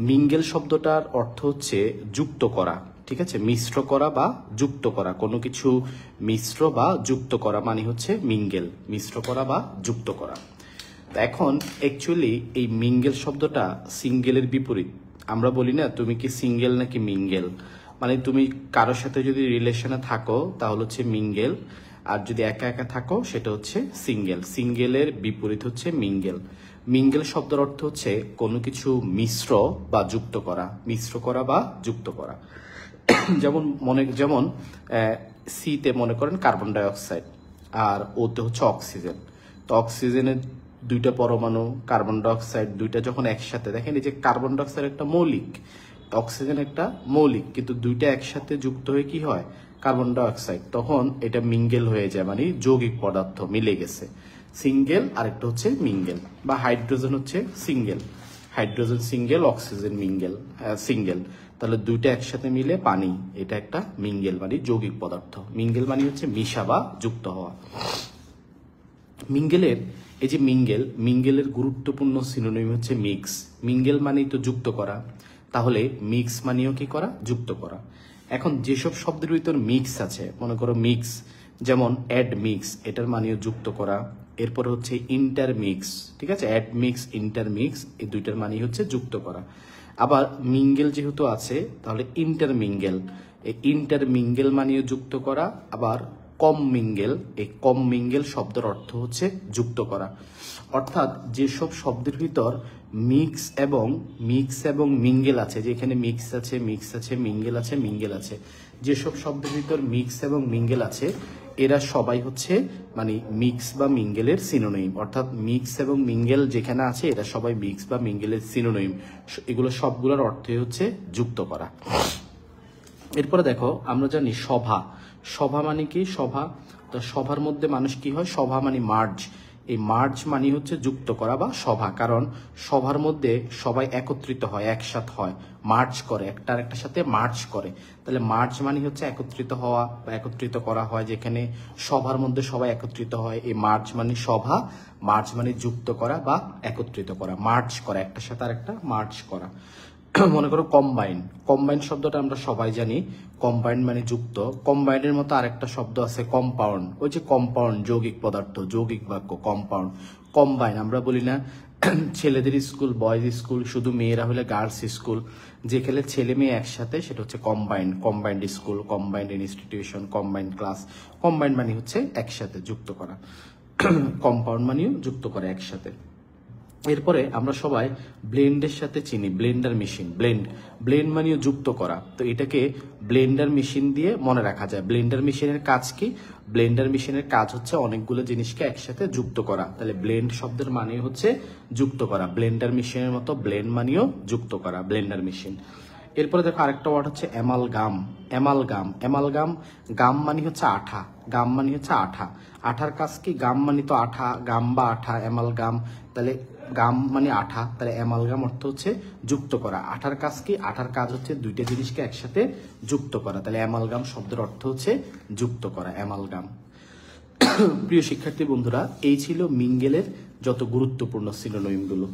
Mingle শব্দটার অর্থ হচ্ছে যুক্ত করা, ঠিক আছে, মিশ্র করা বা যুক্ত করা, কোনো কিছু মিশ্র বা যুক্ত করা মানে হচ্ছে মিঙ্গেল, মিশ্র করা বা যুক্ত করা। এখন অ্যাকচুয়ালি এই মিঙ্গেল শব্দটা সিঙ্গেলের বিপরীত। আমরা বলি না তুমি কি সিঙ্গেল নাকি মিঙ্গেল, মানে তুমি কারোর সাথে যদি রিলেশনে থাকো তাহলে হচ্ছে মিঙ্গেল, আর যদি একা একা থাকো সেটা হচ্ছে সিঙ্গেল। সিঙ্গেলের বিপরীত হচ্ছে মিঙ্গেল। মিঙ্গেল শব্দের অর্থ হচ্ছে কোনো কিছু মিশ্র বা যুক্ত করা, মিশ্র করা বা যুক্ত করা। যেমন সিতে মনে করেন কার্বন ডাই অক্সাইড, আর ওতে হচ্ছে অক্সিজেন। তো অক্সিজেনের দুইটা পরমাণু, কার্বন ডাই অক্সাইড দুইটা যখন একসাথে, দেখেন এই যে কার্বন ডাই অক্সাইড একটা মৌলিক, অক্সিজেন একটা মৌলিক, কিন্তু দুইটা একসাথে যুক্ত হয়ে কি হয়, কার্বন ডাই অক্সাইড, তখন এটা মিঙ্গেল হয়ে যায়, মানে যৌগিক পদার্থ মিলে গেছে। সিঙ্গেল আরেকটা হচ্ছে মিঙ্গেল। বা হাইড্রোজেন হচ্ছে single, hydrogen single, oxygen mingle, single, তাহলে দুইটা একসাথে মিলে পানি, এটা একটা মিঙ্গেল মানে যৌগিক পদার্থ। মিঙ্গেল মানে হচ্ছে মিশা বা যুক্ত হওয়া। মিঙ্গেলের এই যে মিঙ্গেলের গুরুত্বপূর্ণ সিনোনিম হচ্ছে মিক্স। মিঙ্গেল মানেই তো যুক্ত করা, তাহলে মিক্স মানেও কি করা, যুক্ত করা। এখন যেসব শব্দের ভিতর মিক্স আছে, মনে করো মিক্স, যেমন অ্যাড মিক্স, এটার মানেও যুক্ত করা। এরপরে হচ্ছে ইন্টারমিক্স, ঠিক আছে, অ্যাড মিক্স, ইন্টারমিক্স, এই দুইটার মানেই হচ্ছে যুক্ত করা। আবার মিঙ্গেল যেহেতু আছে তাহলে ইন্টারমিঙ্গেল, এই ইন্টারমিঙ্গেল মানেও যুক্ত করা। আবার কম মিঙ্গেল, এই কম মিঙ্গেল শব্দের অর্থ হচ্ছে যুক্ত করা। অর্থাৎ যেসব শব্দের ভিতর মিক্স এবং মিঙ্গেল আছে, যেখানে মিক্স আছে, মিঙ্গেল আছে, মিঙ্গেল আছে, যেসব শব্দের ভিতর মিক্স এবং মিঙ্গেল আছে এরা সবাই হচ্ছে মানে মিক্স বা মিঙ্গেলের সিনোনিম। অর্থাৎ মিক্স এবং মিঙ্গেল যেখানে আছে এরা সবাই মিক্স বা মিঙ্গেলের সিনোনিম। এগুলো সবগুলোর অর্থই হচ্ছে যুক্ত করা। এরপরে দেখো আমরা জানি সভা, সভা মানে কি, সভা, তো সভার মধ্যে মানুষ কি হয়, সভা মানে মার্জ, এই মার্জ মানে হচ্ছে যুক্ত করা বা সভা, কারণ সভার মধ্যে সবাই একত্রিত হয়, একসাথ হয়, মার্চ করে, একটা আরেকটার সাথে মার্চ করে, তাহলে মার্চ মানে হচ্ছে একত্রিত হওয়া বা একত্রিত করা হয়, যেখানে সভার মধ্যে সবাই একত্রিত হয়, এই মার্চ মানে সভা, মার্চ মানে যুক্ত করা বা একত্রিত করা, মার্চ করা, একটার সাথে আরেকটা মার্চ করা। মনে করো কম্বাইন, কম্বাইন শব্দটা আমরা সবাই জানি, কম্বাইন মানে যুক্ত। কম্বাইনের মতো আরেকটা শব্দ আছে কম্পাউন্ড, ওই যে কম্পাউন্ড যৌগিক পদার্থ, যৌগিক বাক্য কম্পাউন্ড। কম্বাইন আমরা বলি না ছেলেদের স্কুল বয়েজ স্কুল, শুধু মেয়েরা হলে গার্লস স্কুল, যেখানে ছেলে মেয়ে একসাথে সেটা হচ্ছে combined, combined school, combined institution, combined class. Combined মানে হচ্ছে একসাথে যুক্ত করা, কম্পাউন্ড মানেও যুক্ত করা একসাথে। এরপরে আমরা সবাই ব্লেন্ডের সাথে চিনি ব্লেন্ডার মেশিন, ব্লেন্ড মানেও যুক্ত করা, তো এটাকে ব্লেন্ডার মেশিন দিয়ে মনে রাখা যায়। ব্লেন্ডার মেশিনের কাজ কি, ব্লেন্ডার মেশিনের কাজ হচ্ছে অনেকগুলো জিনিসকে একসাথে যুক্ত করা, তাহলে ব্লেন্ড শব্দের মানে হচ্ছে যুক্ত করা। ব্লেন্ডার মেশিনের মতো ব্লেন্ড মানেও যুক্ত করা, ব্লেন্ডার মেশিন। এরপরে দেখো আরেকটা ওয়ার্ড হচ্ছে অ্যামালগাম, অ্যামালগাম, গাম মানে হচ্ছে আঠা, গাম মানে হচ্ছে আঠা, আঠার কাজ কি, গাম মানে তো আঠা, গাম বা আঠা, অ্যামালগাম, তাহলে গাম মানে আঠা, তাহলে অ্যামালগাম অর্থ হচ্ছে যুক্ত করা। আঠার কাজ কি, আঠার কাজ হচ্ছে দুইটা জিনিসকে একসাথে যুক্ত করা, তাহলে অ্যামালগাম শব্দের অর্থ হচ্ছে যুক্ত করা, অ্যামালগাম। প্রিয় শিক্ষার্থী বন্ধুরা, এই ছিল মিঙ্গেলের যত গুরুত্বপূর্ণ সিনোনিমগুলো।